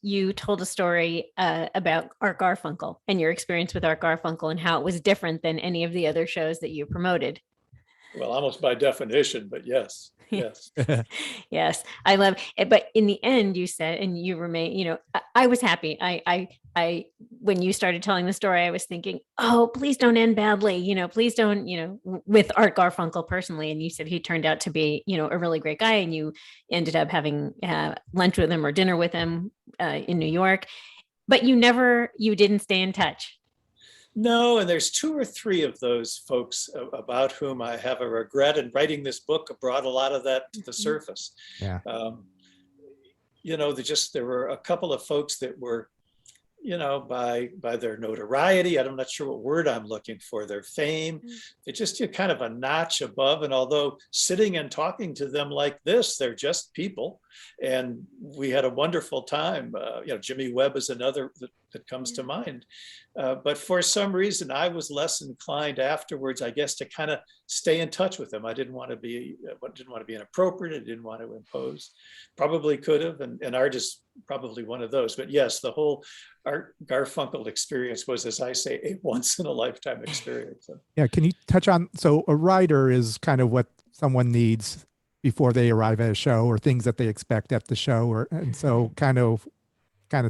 you told a story about Art Garfunkel and your experience with Art Garfunkel and how it was different than any of the other shows that you promoted. Well, almost by definition, but yes, yes. Yes, I love it. But in the end, you said, and you remain, I was happy. When you started telling the story, I was thinking, oh, please don't end badly. Please don't, with Art Garfunkel personally. And you said he turned out to be, a really great guy. And you ended up having lunch with him or dinner with him in New York. But you didn't stay in touch. No, and there's two or three of those folks about whom I have a regret, and writing this book brought a lot of that to the surface. Yeah. There were a couple of folks that were, by their notoriety, I'm not sure what word I'm looking for, their fame, they're just kind of a notch above. And although sitting and talking to them like this, they're just people. And we had a wonderful time. Jimmy Webb is another that comes to mind. But for some reason, I was less inclined afterwards, I guess, to kind of stay in touch with them. I didn't want to be inappropriate. I didn't want to impose. Probably could have, and Art is probably one of those. But yes, the whole Art Garfunkel experience was, as I say, a once in a lifetime experience. Yeah, can you touch on, so a writer is kind of what someone needs before they arrive at a show, or things that they expect at the show, and so kind of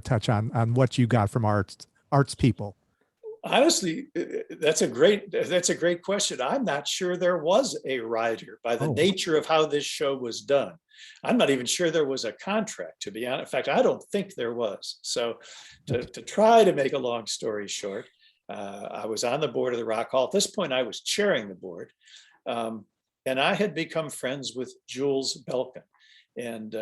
touch on what you got from arts people. Honestly, that's a great question. I'm not sure there was a writer by the nature of how this show was done. I'm not even sure there was a contract, to be honest. In fact, I don't think there was. So to try to make a long story short, I was on the board of the Rock Hall. At this point, I was chairing the board. And I had become friends with Jules Belkin. And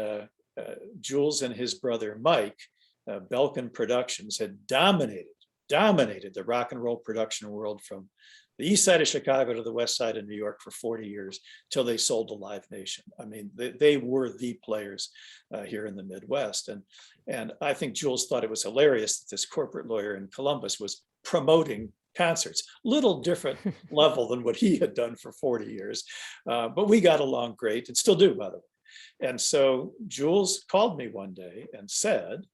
Jules and his brother, Mike, Belkin Productions, had dominated the rock and roll production world from the east side of Chicago to the west side of New York for 40 years till they sold to Live Nation. I mean, they were the players here in the Midwest. And I think Jules thought it was hilarious that this corporate lawyer in Columbus was promoting concerts, little different level than what he had done for 40 years. But we got along great, and still do, by the way. And so Jules called me one day and said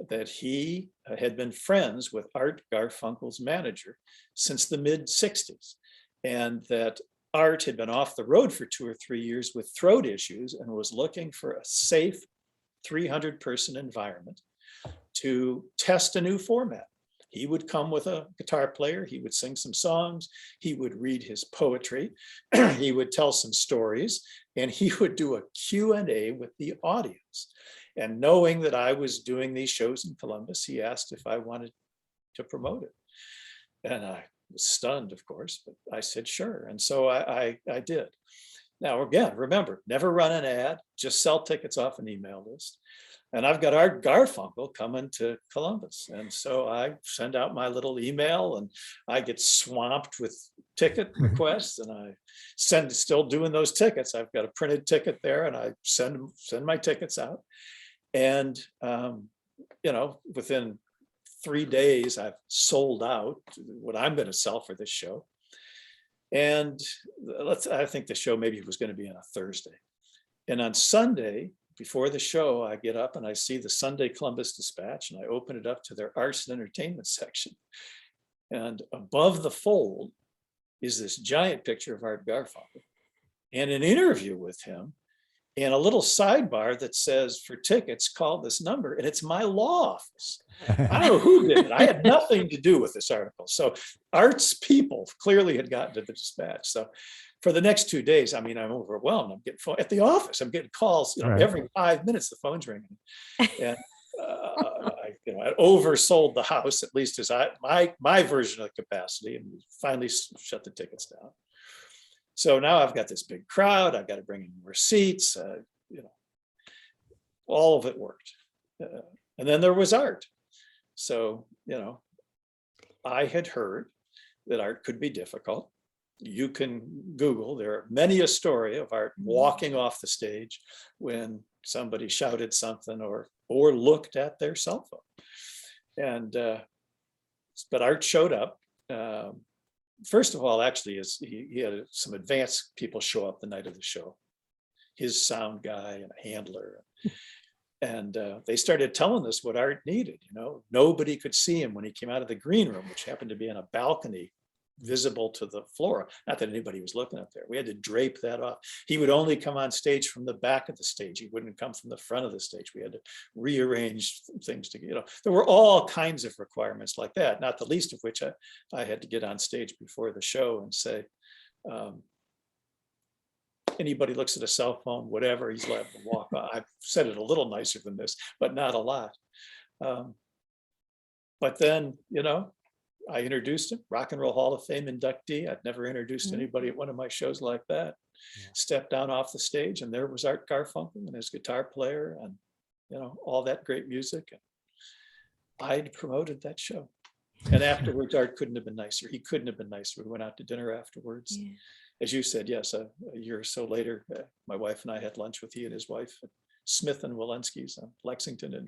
that he had been friends with Art Garfunkel's manager since the mid-60s, and that Art had been off the road for 2 or 3 years with throat issues and was looking for a safe 300-person environment to test a new format. He would come with a guitar player, he would sing some songs, he would read his poetry, he would tell some stories, and he would do a Q&A with the audience. And knowing that I was doing these shows in Columbus, he asked if I wanted to promote it. And I was stunned, of course, but I said, sure. And so I did. Now, again, remember, never run an ad, just sell tickets off an email list. And I've got Art Garfunkel coming to Columbus. And so I send out my little email and I get swamped with ticket requests, and I still doing those tickets. I've got a printed ticket there, and I send my tickets out. And, within 3 days, I've sold out what I'm going to sell for this show. And I think the show maybe was going to be on a Thursday. And on Sunday, before the show, I get up and I see the Sunday Columbus Dispatch, and I open it up to their arts and entertainment section. And above the fold is this giant picture of Art Garfunkel and an interview with him, and a little sidebar that says, for tickets, call this number. And it's my law office. I don't know who did it. I had nothing to do with this article. So arts people clearly had gotten to the Dispatch. So for the next 2 days, I'm overwhelmed. I'm getting at the office. I'm getting calls, Right. Every 5 minutes, the phone's ringing. And I oversold the house, at least as my version of the capacity, and finally shut the tickets down. So now I've got this big crowd. I've got to bring in more seats. All of it worked. And then there was Art. So, I had heard that art could be difficult. You can Google, there are many a story of Art walking off the stage when somebody shouted something or looked at their cell phone. And, but Art showed up. First of all, actually, he had some advanced people show up the night of the show, his sound guy and a handler. And they started telling us what Art needed. Nobody could see him when he came out of the green room, which happened to be on a balcony visible to the floor. Not that anybody was looking up there. We had to drape that off. He would only come on stage from the back of the stage. He wouldn't come from the front of the stage. We had to rearrange things to, there were all kinds of requirements like that, not the least of which I had to get on stage before the show and say, anybody looks at a cell phone, whatever, he's allowed to walk on. I've said it a little nicer than this, but not a lot. But then, I introduced him, Rock and Roll Hall of Fame inductee. I'd never introduced anybody at one of my shows like that. Yeah. Stepped down off the stage, and there was Art Garfunkel and his guitar player, and all that great music. And I'd promoted that show. And afterwards, Art couldn't have been nicer. He couldn't have been nicer. We went out to dinner afterwards. Yeah. As you said, yes, a year or so later, my wife and I had lunch with he and his wife at Smith and Walensky's on Lexington and